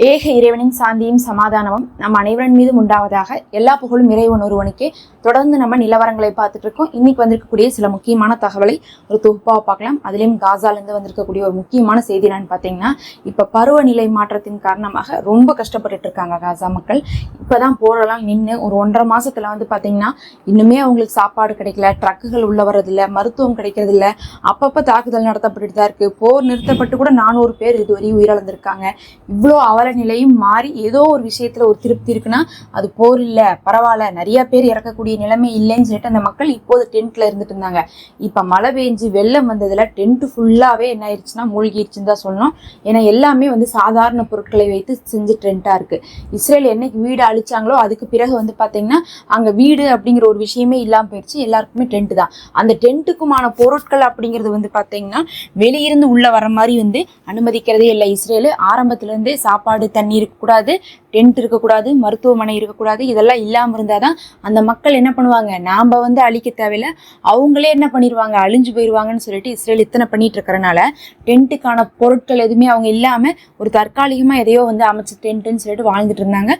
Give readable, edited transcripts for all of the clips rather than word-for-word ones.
ஏக இறைவனின் சாந்தியும் சமாதானமும் நம் அனைவரின் மீதும் உண்டாவதாக. எல்லா புகழும் இறைவன் ஒருவனுக்கே. தொடர்ந்து நம்ம நிலவரங்களை பார்த்துட்டு இருக்கோம். இன்னைக்கு வந்திருக்கக்கூடிய சில முக்கியமான தகவலை ஒரு தொகுப்பாக பார்க்கலாம். அதுலேயும் காசாலேருந்து வந்திருக்கக்கூடிய ஒரு முக்கியமான செய்தி என்னன்னு பார்த்தீங்கன்னா, இப்போ பருவநிலை மாற்றத்தின் காரணமாக ரொம்ப கஷ்டப்பட்டுட்டு இருக்காங்க காசா மக்கள். இப்போதான் போரெல்லாம் நின்று ஒரு 1.5 மாசத்துல வந்து பார்த்தீங்கன்னா இன்னுமே அவங்களுக்கு சாப்பாடு கிடைக்கல, ட்ரக்குகள் உள்ள வர்றதில்ல, மருத்துவம் கிடைக்கிறது இல்லை, அப்பப்போ தாக்குதல் நடத்தப்பட்டு தான் இருக்கு. போர் நிறுத்தப்பட்டு கூட 400 பேர் இதுவரை உயிரிழந்திருக்காங்க. இவ்வளோ நிலையும் மாறி ஏதோ ஒரு விஷயத்துல ஒரு திருப்தி இருக்குன்னா அது போர் இல்ல, பரவாயில்ல, நிறைய பேர் இறக்கக்கூடிய நிலைமை இல்லைன்னு சொல்லிட்டு அந்த மக்கள் இப்போது டென்ட்ல இருந்துட்டு இருந்தாங்க. இப்ப மழை பெஞ்சு வெள்ளம் வந்ததுல டென்ட் ஃபுல்லாவே என்ன ஆயிடுச்சுன்னா மூழ்கிடுச்சுன்னு தான் சொல்லணும். ஏன்னா எல்லாமே வந்து சாதாரண பொருட்களை வைத்து செஞ்சு டென்ட்டா இருக்கு. இஸ்ரேல் என்னைக்கு வீடு அழிச்சாங்களோ அதுக்கு பிறகு வந்து பாத்தீங்கன்னா அங்க வீடு அப்படிங்கிற ஒரு விஷயமே இல்லாம போயிடுச்சு. எல்லாருக்குமே டென்ட் தான். அந்த டென்ட்டுக்குமான பொருட்கள் அப்படிங்கிறது வந்து பாத்தீங்கன்னா வெளியிருந்து உள்ள வர மாதிரி வந்து அனுமதிக்கிறதே இல்லை இஸ்ரேல். ஆரம்பத்துல இருந்தே சாப்பாடு, தண்ணி இருக்கக்கூடாது, டென்ட் இருக்கக்கூடாது, மருத்துவமனை இருக்கக்கூடாது, இதெல்லாம் இல்லாமல் இருந்தாதான் அந்த மக்கள் என்ன பண்ணுவாங்க, நாம் வந்து அழிக்க தேவையில்லை, அவங்களே என்ன பண்ணிடுவாங்க, அழிஞ்சு போயிடுவாங்கன்னு சொல்லிட்டு இஸ்ரேல் இத்தனை பண்ணிட்டு இருக்கிறனால டென்ட்டுக்கான பொருட்கள் எதுவுமே அவங்க இல்லாமல் ஒரு தற்காலிகமாக எதையோ வந்து அமைச்சு டென்ட்டுன்னு சொல்லிட்டு வாழ்ந்துட்டு இருந்தாங்க.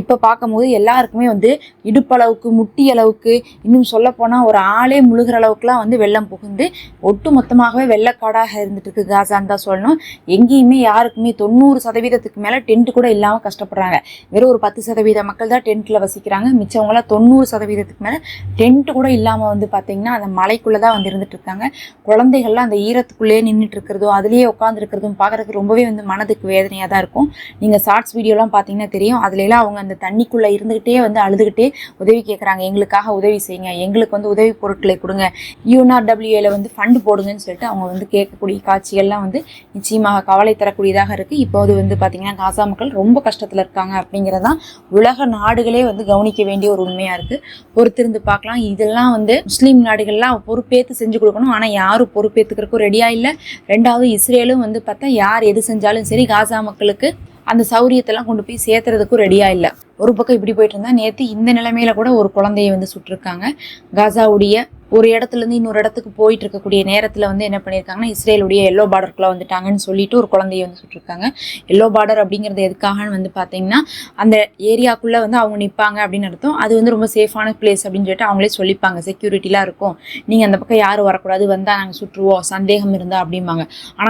இப்போ பார்க்கும்போது எல்லாருக்குமே வந்து இடுப்பளவுக்கு, முட்டி அளவுக்கு, இன்னும் சொல்லப்போனால் ஒரு ஆளே முழுகிற அளவுக்குலாம் வந்து வெள்ளம் புகுந்து ஒட்டு மொத்தமாகவே வெள்ளக்காடாக இருந்துட்டு இருக்கு காசான்னு தான் சொல்லணும். எங்கேயுமே யாருக்குமே 90% மேலே டென்ட் கூட இல்லாமல் கஷ்டப்படுறாங்க. வெறும் ஒரு 10% மக்கள் தான் டென்ட்ல வசிக்கிறாங்க. மிச்சவங்களாம் 90% மேல டென்ட் கூட இல்லாம வந்து பாத்தீங்கன்னா அந்த மலைக்குள்ளதான் வந்து இருந்துட்டு இருக்காங்க. குழந்தைகள்லாம் அந்த ஈரத்துக்குள்ளேயே நின்றுட்டு இருக்கிறதும் அதுலயே உட்கார்ந்து இருக்கிறதும் பாக்குறதுக்கு ரொம்பவே வந்து மனதுக்கு வேதனையா தான் இருக்கும். நீங்க ஷார்ட்ஸ் வீடியோலாம் பாத்தீங்கன்னா தெரியும். அதுல எல்லாம் அவங்க அந்த தண்ணிக்குள்ள இருந்துகிட்டே வந்து அழுதுகிட்டே உதவி கேட்கறாங்க. எங்களுக்காக உதவி செய்யுங்க, எங்களுக்கு வந்து உதவி பொருட்களை கொடுங்க, UNRWA வந்து ஃபண்ட் போடுங்கன்னு சொல்லிட்டு அவங்க வந்து கேட்கக்கூடிய காட்சிகள்லாம் வந்து நிச்சயமாக கவலை தரக்கூடியதாக இருக்கு. இப்போது வந்து பாத்தீங்கன்னா காசா மக்கள் ரொம்ப கஷ்டத்துல இருக்காங்க அப்படிங்கிறதான் உலக நாடுகளே வந்து கவனிக்க வேண்டிய ஒரு உண்மையா இருக்கு. பொறுத்திருந்து பார்க்கலாம். இதெல்லாம் வந்து முஸ்லீம் நாடுகள்லாம் பொறுப்பேற்று செஞ்சு கொடுக்கணும். ஆனா யாரும் பொறுப்பேற்றுக்கிறதுக்கும் ரெடியா இல்லை. ரெண்டாவது இஸ்ரேலும் வந்து பார்த்தா யார் எது செஞ்சாலும் சரி காசா மக்களுக்கு அந்த சௌரியத்தெல்லாம் கொண்டு போய் சேர்த்துறதுக்கும் ரெடியா இல்லை. ஒரு பக்கம் இப்படி போயிட்டு இருந்தா நேற்று இந்த நிலைமையில கூட ஒரு குழந்தைய வந்து சுட்டிருக்காங்க. காசாவுடைய ஒரு இடத்துல இருந்து இன்னொரு இடத்துக்கு போயிட்டு இருக்கக்கூடிய நேரத்துல வந்து என்ன பண்ணியிருக்காங்கன்னா இஸ்ரேலுடைய எல்லோ பார்டருக்குள்ள வந்துட்டாங்கன்னு சொல்லிட்டு ஒரு குழந்தைய வந்து சுட்டிருக்காங்க. எல்லோ பார்டர் அப்படிங்கிறது எதுக்காகன்னு வந்து பாத்தீங்கன்னா அந்த ஏரியாக்குள்ள வந்து அவங்க நிற்பாங்க அப்படின்னு அர்த்தம். அது வந்து ரொம்ப சேஃபான பிளேஸ் அப்படின்னு சொல்லிட்டு அவங்களே சொல்லிப்பாங்க. செக்யூரிட்டிலாம் இருக்கும், நீங்க அந்த பக்கம் யாரும் வரக்கூடாது, வந்தா நாங்க சுற்றுவோம், சந்தேகம் இருந்தா அப்படிம்பாங்க. ஆனா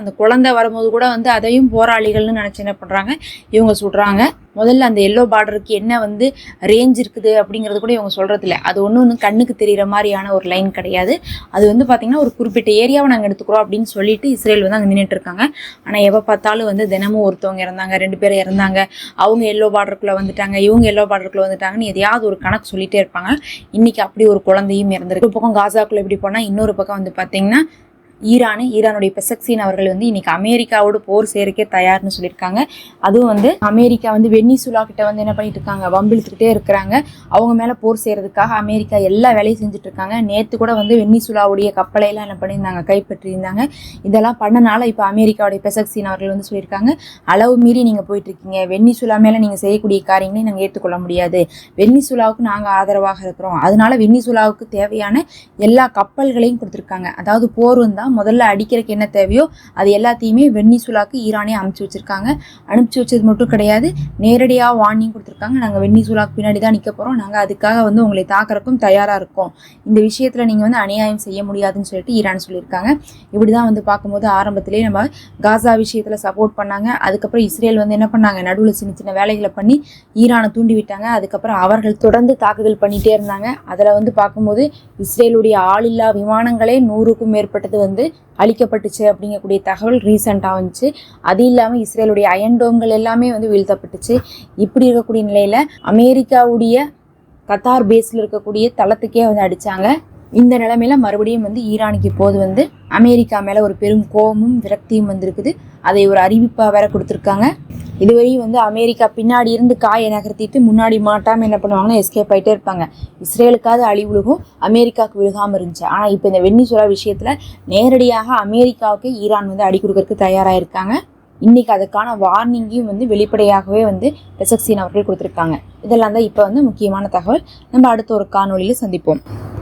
அந்த குழந்தை வரும்போது கூட வந்து அதையும் போராளிகள்னு நினைச்சு என்ன பண்றாங்க, இவங்க சுடுறாங்க. முதல்ல அந்த எல்லோ பார்டருக்கு என்ன வந்து ரேஞ்ச் இருக்குது அப்படிங்கிறது கூட இவங்க சொல்றது இல்லை. அது ஒன்று கண்ணுக்கு தெரிகிற மாதிரியான ஒரு லைன் கிடையாது. அது வந்து பார்த்தீங்கன்னா ஒரு குறிப்பிட்ட ஏரியாவை நாங்கள் எடுத்துக்கிறோம் அப்படின்னு சொல்லிட்டு இஸ்ரேல் வந்து அங்கே நின்றுட்டு இருக்காங்க. ஆனால் எப்போ பார்த்தாலும் வந்து தினமும் ஒருத்தவங்க இறந்தாங்க, 2 பேர் இறந்தாங்க, அவங்க எல்லோ பார்டருக்குள்ளே வந்துட்டாங்க, இவங்க எல்லோ பார்டருக்குள்ளே வந்துட்டாங்கன்னு எதையாவது ஒரு கணக்கு சொல்லிட்டே இருப்பாங்க. இன்னைக்கு அப்படி ஒரு குழந்தையும் இறந்துருக்கு. ஒரு பக்கம் காசாக்குள்ள எப்படி போனால் இன்னொரு பக்கம் வந்து பார்த்தீங்கன்னா ஈரானுடைய பெசக்சீன் அவர்கள் வந்து இன்னைக்கு அமெரிக்காவோட போர் சேரக்கே தயார்னு சொல்லியிருக்காங்க. அதுவும் வந்து அமெரிக்கா வந்து வெனிசுலா கிட்ட வந்து என்ன பண்ணிட்டு இருக்காங்க, வம்பிழுத்துக்கிட்டே இருக்கிறாங்க. அவங்க மேல போர் செய்யறதுக்காக அமெரிக்கா எல்லா வேலையும் செஞ்சுட்டு இருக்காங்க. நேற்று கூட வந்து வெனிசுலாவுடைய கப்பலையெல்லாம் என்ன பண்ணியிருந்தாங்க, கைப்பற்றியிருந்தாங்க. இதெல்லாம் பண்ணனால இப்போ அமெரிக்காவுடைய பெசக்சீன் அவர்கள் வந்து சொல்லியிருக்காங்க, அளவு மீறி நீங்க போயிட்டு இருக்கீங்க, வெனிசுலா மேல நீங்க செய்யக்கூடிய காரியங்களை நாங்கள் ஏற்றுக்கொள்ள முடியாது, வெனிசுலாவுக்கு நாங்க ஆதரவாக இருக்கிறோம், அதனால வெனிசுலாவுக்கு தேவையான எல்லா கப்பல்களையும் கொடுத்துருக்காங்க. அதாவது போர் வந்தா முதல்ல அடிக்கிறதுக்கு என்ன தேவையோ அது எல்லாத்தையுமே வெனிசுலாக்கு ஈரானே அனுப்பிச்சு வச்சிருக்காங்க. அனுப்பிச்சு வச்சது மட்டும் கிடையாது, நேரடியாக வார்னிங் கொடுத்துருக்காங்க, நாங்கள் வெனிசுலாக்கு பின்னாடி தான் நிற்க போகிறோம், நாங்கள் அதுக்காக வந்து உங்களை தாக்குறதுக்கும் தயாராக இருக்கோம், இந்த விஷயத்தில் நீங்கள் வந்து அநியாயம் செய்ய முடியாதுன்னு சொல்லிட்டு ஈரான் சொல்லியிருக்காங்க. இப்படி தான் வந்து பார்க்கும்போது ஆரம்பத்திலே நம்ம காசா விஷயத்தில் சப்போர்ட் பண்ணாங்க. அதுக்கப்புறம் இஸ்ரேல் வந்து என்ன பண்ணாங்க, நடுவில் சின்ன சின்ன வேலைகளை பண்ணி ஈரானை தூண்டி விட்டாங்க. அதுக்கப்புறம் அவர்கள் தொடர்ந்து தாக்குதல் பண்ணிகிட்டே இருந்தாங்க. அதில் வந்து பார்க்கும்போது இஸ்ரேலுடைய ஆளில்லா விமானங்களே 100க்கும் மேற்பட்டது வந்து அழிக்கப்பட்டுச்சு அப்படிங்கக்கூடிய தகவல் ரீசெண்டாக வந்துச்சு. அது இல்லாமல் இஸ்ரேலுடைய அயன்டோம்கள் எல்லாமே வந்து வீழ்த்தப்பட்டுச்சு. இப்படி இருக்கக்கூடிய நிலையில அமெரிக்காவுடைய கத்தார் பேஸ்ல இருக்கக்கூடிய தளத்துக்கே வந்து அடிச்சாங்க. இந்த நிலைமையில மறுபடியும் வந்து ஈரானுக்கு இப்போது வந்து அமெரிக்கா மேல ஒரு பெரும் கோபமும் விரக்தியும் வந்திருக்குது. அதை ஒரு அறிவிப்பா வேற கொடுத்துருக்காங்க. இதுவரையும் வந்து அமெரிக்கா பின்னாடி இருந்து காயை நகர்த்திட்டு முன்னாடி மாட்டாம என்ன பண்ணுவாங்கன்னா எஸ்கேப் ஆகிட்டே இருப்பாங்க. இஸ்ரேலுக்காவது அழி விழுகும், அமெரிக்காவுக்கு விழுகாம இருந்துச்சு. ஆனா இப்போ இந்த வெனிசுலா விஷயத்துல நேரடியாக அமெரிக்காவுக்கு ஈரான் வந்து அடி கொடுக்கறதுக்கு தயாராக இருக்காங்க. இன்னைக்கு அதுக்கான வார்னிங்கையும் வந்து வெளிப்படையாகவே வந்து பெசக்சீன் அவர்கள் கொடுத்துருக்காங்க. இதெல்லாம் தான் இப்போ வந்து முக்கியமான தகவல். நம்ம அடுத்த ஒரு காணொலியில் சந்திப்போம்.